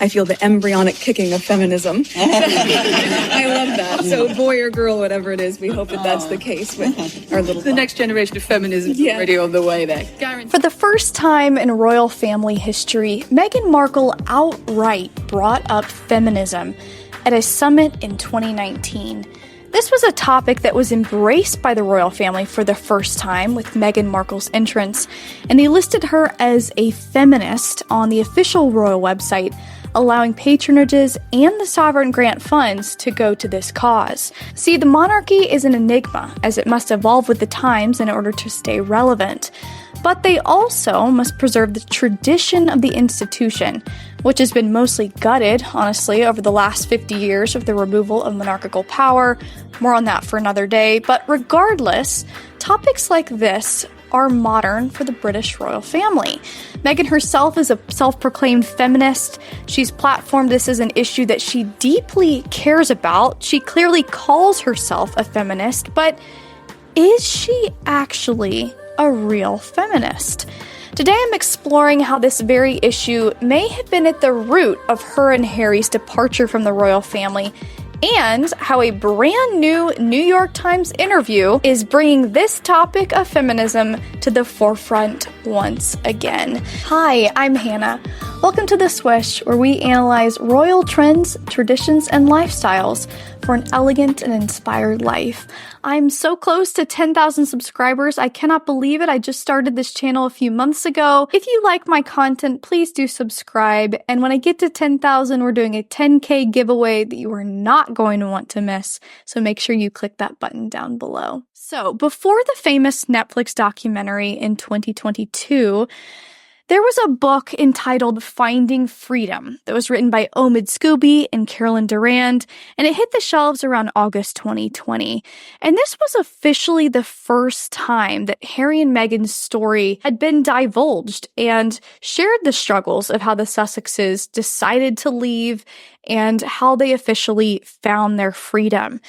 I feel the embryonic kicking of feminism. I love that. So boy or girl, whatever it is, we hope that that's the case with our little... The next generation of feminism is already on the way there. For the first time in royal family history, Meghan Markle outright brought up feminism at a summit in 2019. This was a topic that was embraced by the royal family for the first time with Meghan Markle's entrance, and they listed her as a feminist on the official royal website, allowing patronages and the sovereign grant funds to go to this cause. See, the monarchy is an enigma, as it must evolve with the times in order to stay relevant. But they also must preserve the tradition of the institution, which has been mostly gutted, honestly, over the last 50 years with the removal of monarchical power. More on that for another day. But regardless, topics like this are modern for the British royal family. Meghan herself is a self-proclaimed feminist. She's platformed this as an issue that she deeply cares about. She clearly calls herself a feminist, but is she actually a real feminist? Today I'm exploring how this very issue may have been at the root of her and Harry's departure from the royal family, and how a brand new New York Times interview is bringing this topic of feminism to the forefront once again. Hi, I'm Hannah. Welcome to The Swish, where we analyze royal trends, traditions, and lifestyles for an elegant and inspired life. I'm so close to 10,000 subscribers. I cannot believe it. I just started this channel a few months ago. If you like my content, please do subscribe. And when I get to 10,000, we're doing a 10K giveaway that you are not going to want to miss. So make sure you click that button down below. So before the famous Netflix documentary in 2022, there was a book entitled Finding Freedom that was written by Omid Scobie and Carolyn Durand, and it hit the shelves around August 2020. And this was officially the first time that Harry and Meghan's story had been divulged and shared the struggles of how the Sussexes decided to leave and how they officially found their freedom.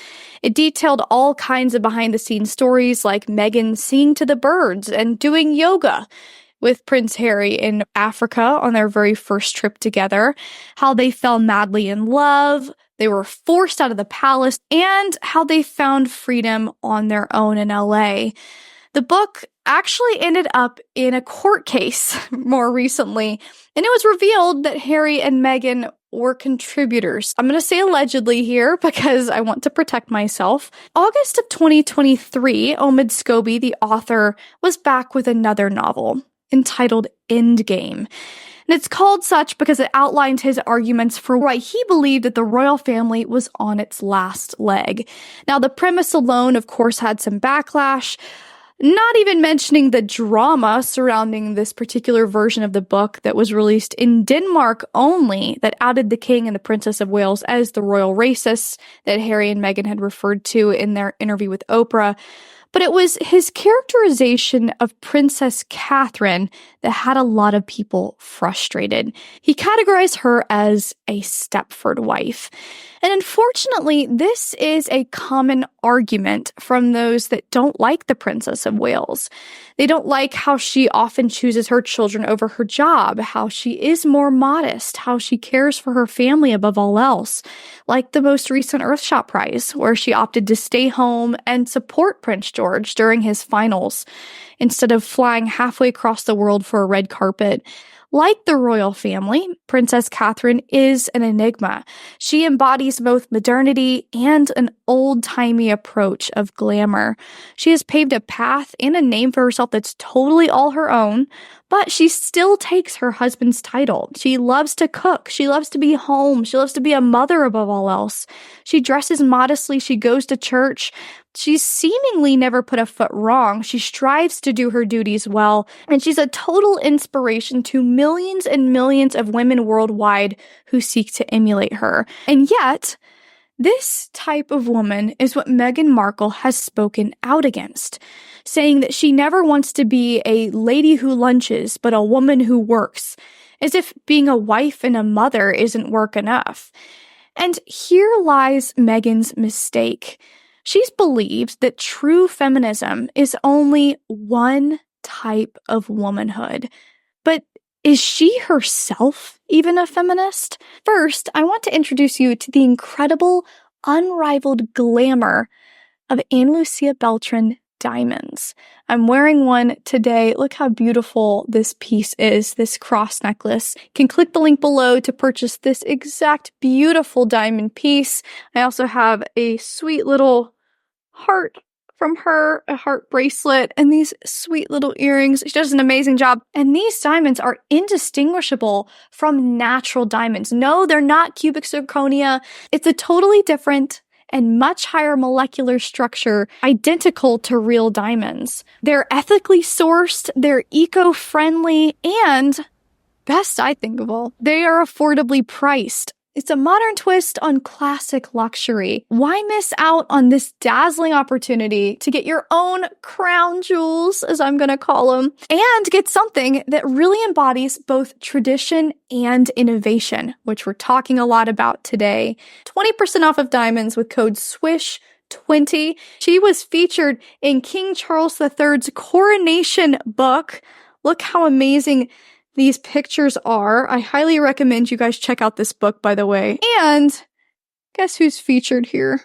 It detailed all kinds of behind-the-scenes stories like Meghan singing to the birds and doing yoga with Prince Harry in Africa on their very first trip together, how they fell madly in love, they were forced out of the palace, and how they found freedom on their own in LA. The book actually ended up in a court case more recently, and it was revealed that Harry and Meghan were contributors. I'm going to say allegedly here because I want to protect myself. August of 2023, Omid Scobie, the author, was back with another novel entitled Endgame. And it's called such because it outlined his arguments for why he believed that the royal family was on its last leg. Now, the premise alone, of course, had some backlash, not even mentioning the drama surrounding this particular version of the book that was released in Denmark only, that outed the King and the Princess of Wales as the royal racists that Harry and Meghan had referred to in their interview with Oprah. But it was his characterization of Princess Catherine that had a lot of people frustrated. He categorized her as a Stepford wife. And unfortunately, this is a common argument from those that don't like the Princess of Wales. They don't like how she often chooses her children over her job, how she is more modest, how she cares for her family above all else, like the most recent Earthshot Prize, where she opted to stay home and support Prince George during his finals, instead of flying halfway across the world for a red carpet. Like the royal family, Princess Catherine is an enigma. She embodies both modernity and an old-timey approach of glamour. She has paved a path and a name for herself that's totally all her own, but she still takes her husband's title. She loves to cook. She loves to be home. She loves to be a mother above all else. She dresses modestly. She goes to church. She's seemingly never put a foot wrong. She strives to do her duties well, and she's a total inspiration to millions and millions of women worldwide who seek to emulate her. And yet, this type of woman is what Meghan Markle has spoken out against, saying that she never wants to be a lady who lunches, but a woman who works, as if being a wife and a mother isn't work enough. And here lies Meghan's mistake. She's believed that true feminism is only one type of womanhood. But is she herself even a feminist? First, I want to introduce you to the incredible, unrivaled glamour of AnaLucia Beltran Diamonds. I'm wearing one today. Look how beautiful this piece is, this cross necklace. You can click the link below to purchase this exact beautiful diamond piece. I also have a sweet little heart from her, a heart bracelet, and these sweet little earrings. She does an amazing job. And these diamonds are indistinguishable from natural diamonds. No, they're not cubic zirconia. It's a totally different and much higher molecular structure, identical to real diamonds. They're ethically sourced, they're eco-friendly, and best I think of all, they are affordably priced. It's a modern twist on classic luxury. Why miss out on this dazzling opportunity to get your own crown jewels, as I'm going to call them, and get something that really embodies both tradition and innovation, which we're talking a lot about today. 20% off of diamonds with code SWISH20. She was featured in King Charles III's coronation book. Look how amazing these pictures are. I highly recommend you guys check out this book, by the way. And guess who's featured here?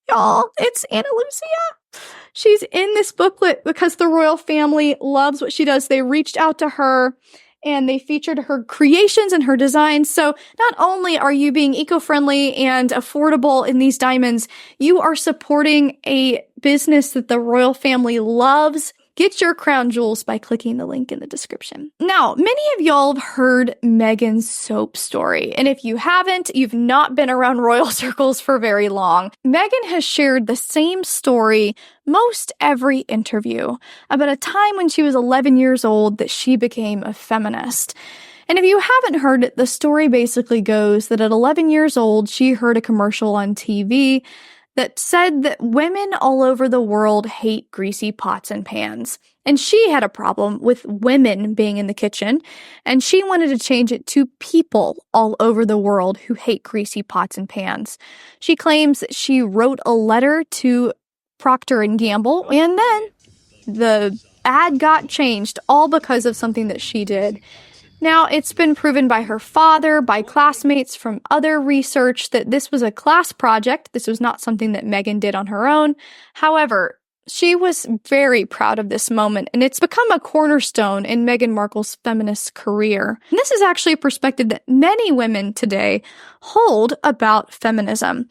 Y'all, it's AnaLucia. She's in this booklet because the royal family loves what she does. They reached out to her and they featured her creations and her designs. So not only are you being eco-friendly and affordable in these diamonds, you are supporting a business that the royal family loves. Get your crown jewels by clicking the link in the description. Now, many of y'all have heard Meghan's soap story, and if you haven't, you've not been around royal circles for very long. Meghan has shared the same story most every interview about a time when she was 11 years old that she became a feminist. And if you haven't heard it, the story basically goes that at 11 years old, she heard a commercial on TV that said that women all over the world hate greasy pots and pans. And she had a problem with women being in the kitchen, and she wanted to change it to people all over the world who hate greasy pots and pans. She claims that she wrote a letter to Procter & Gamble, and then the ad got changed, all because of something that she did. Now, it's been proven by her father, by classmates, from other research that this was a class project. This was not something that Meghan did on her own. However, she was very proud of this moment, and it's become a cornerstone in Meghan Markle's feminist career. And this is actually a perspective that many women today hold about feminism.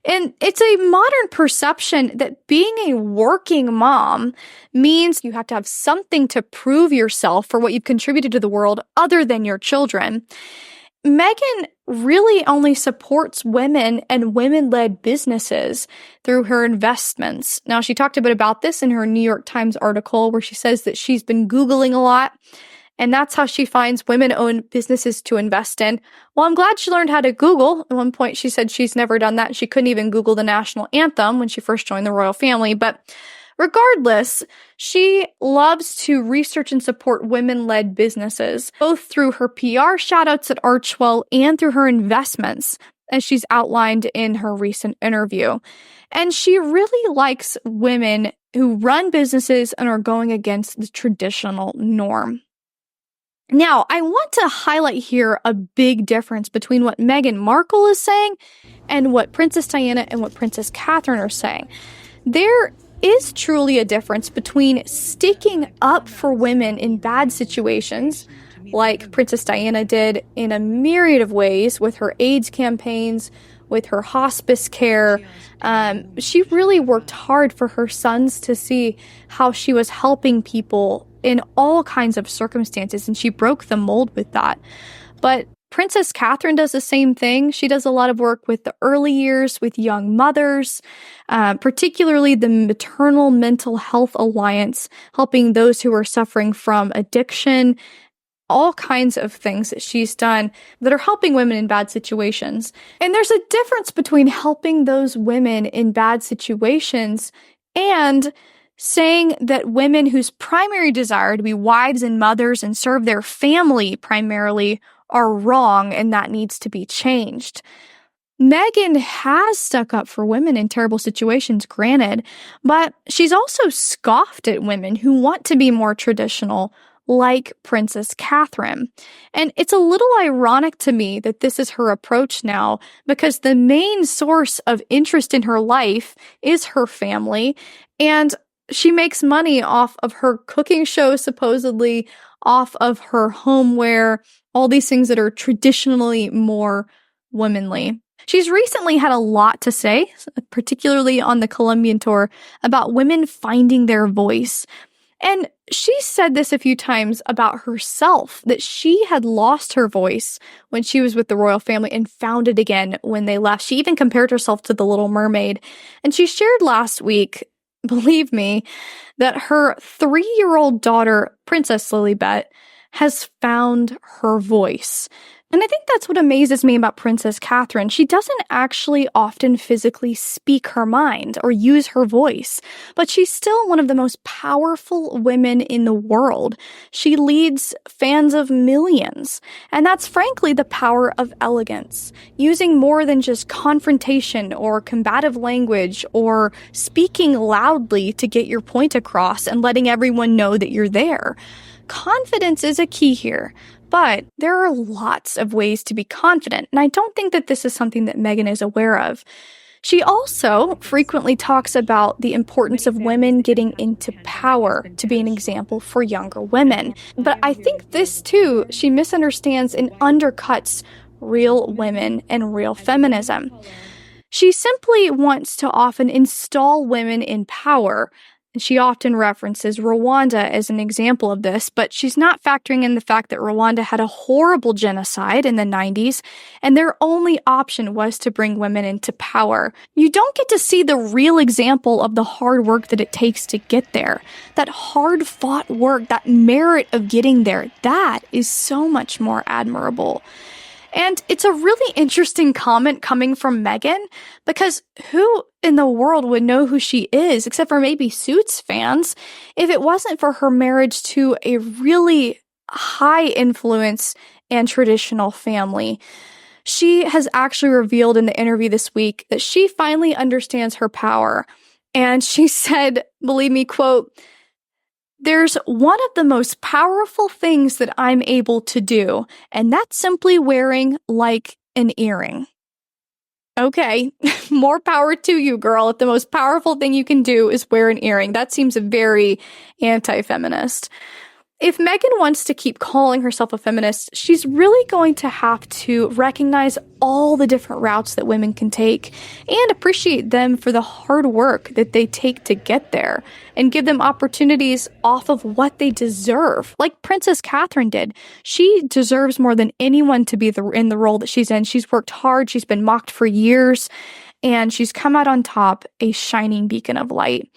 And it's a modern perception that being a working mom means you have to have something to prove yourself for what you've contributed to the world other than your children. Meghan really only supports women and women-led businesses through her investments. Now, she talked a bit about this in her New York Times article where she says that she's been Googling a lot, and that's how she finds women-owned businesses to invest in. Well, I'm glad she learned how to Google. At one point, she said she's never done that. She couldn't even Google the national anthem when she first joined the royal family. But regardless, she loves to research and support women-led businesses, both through her PR shoutouts at Archewell and through her investments, as she's outlined in her recent interview. And she really likes women who run businesses and are going against the traditional norm. Now, I want to highlight here a big difference between what Meghan Markle is saying and what Princess Diana and what Princess Catherine are saying. There is truly a difference between sticking up for women in bad situations, like Princess Diana did in a myriad of ways with her AIDS campaigns, with her hospice care. She really worked hard for her sons to see how she was helping people in all kinds of circumstances, and she broke the mold with that. But Princess Catherine does the same thing. She does a lot of work with the early years, with young mothers, particularly the Maternal Mental Health Alliance, helping those who are suffering from addiction, all kinds of things that she's done that are helping women in bad situations. And there's a difference between helping those women in bad situations and saying that women whose primary desire to be wives and mothers and serve their family primarily are wrong and that needs to be changed. Meghan has stuck up for women in terrible situations, granted, but she's also scoffed at women who want to be more traditional like Princess Catherine. And it's a little ironic to me that this is her approach now, because the main source of interest in her life is her family, and she makes money off of her cooking show, supposedly, off of her homeware, all these things that are traditionally more womanly. She's recently had a lot to say, particularly on the Colombian tour, about women finding their voice. And she said this a few times about herself, that she had lost her voice when she was with the royal family and found it again when they left. She even compared herself to the Little Mermaid. And she shared last week, believe me, that her 3-year-old daughter, Princess Lilibet, has found her voice. And I think that's what amazes me about Princess Catherine. She doesn't actually often physically speak her mind or use her voice, but she's still one of the most powerful women in the world. She leads fans of millions, and that's frankly the power of elegance, using more than just confrontation or combative language or speaking loudly to get your point across and letting everyone know that you're there. Confidence is a key here. But there are lots of ways to be confident, and I don't think that this is something that Meghan is aware of. She also frequently talks about the importance of women getting into power to be an example for younger women. But I think this, too, she misunderstands and undercuts real women and real feminism. She simply wants to often install women in power. She often references Rwanda as an example of this, but she's not factoring in the fact that Rwanda had a horrible genocide in the 90s, and their only option was to bring women into power. You don't get to see the real example of the hard work that it takes to get there. That hard-fought work, that merit of getting there, that is so much more admirable. And it's a really interesting comment coming from Meghan, because who in the world would know who she is, except for maybe Suits fans, if it wasn't for her marriage to a really high influence and traditional family? She has actually revealed in the interview this week that she finally understands her power. And she said, believe me, quote, "There's one of the most powerful things that I'm able to do, and that's simply wearing, like, an earring." Okay, more power to you, girl. If the most powerful thing you can do is wear an earring, that seems very anti-feminist. If Meghan wants to keep calling herself a feminist, she's really going to have to recognize all the different routes that women can take and appreciate them for the hard work that they take to get there and give them opportunities off of what they deserve, like Princess Catherine did. She deserves more than anyone to be in the role that she's in. She's worked hard, she's been mocked for years, and she's come out on top, a shining beacon of light.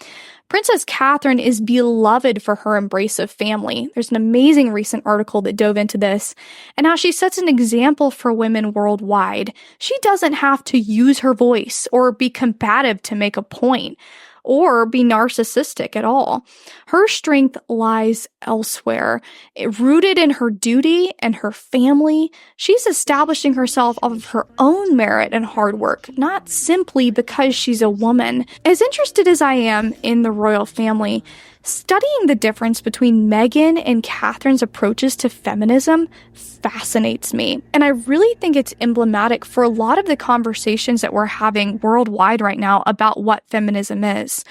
Princess Catherine is beloved for her embrace of family. There's an amazing recent article that dove into this and how she sets an example for women worldwide. She doesn't have to use her voice or be combative to make a point or be narcissistic at all. Her strength lies elsewhere. Rooted in her duty and her family, she's establishing herself off of her own merit and hard work, not simply because she's a woman. As interested as I am in the royal family, studying the difference between Meghan and Catherine's approaches to feminism fascinates me. And I really think it's emblematic for a lot of the conversations that we're having worldwide right now about what feminism is.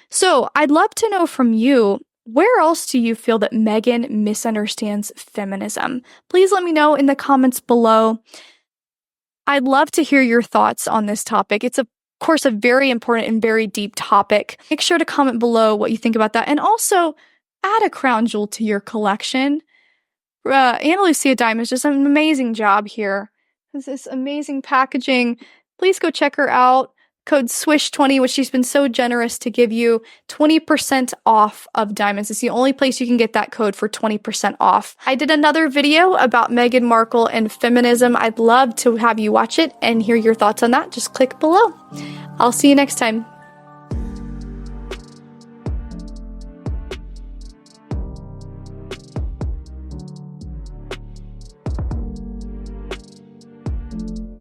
So I'd love to know from you, where else do you feel that Meghan misunderstands feminism? Please let me know in the comments below. I'd love to hear your thoughts on this topic. It's of course a very important and very deep topic. Make sure to comment below what you think about that, and also add a crown jewel to your collection. AnaLucia Diamonds does an amazing job here. This amazing packaging. Please go check her out. Code SWISH20, which she's been so generous to give you 20% off of diamonds. It's the only place you can get that code for 20% off. I did another video about Meghan Markle and feminism. I'd love to have you watch it and hear your thoughts on that. Just click below. I'll see you next time.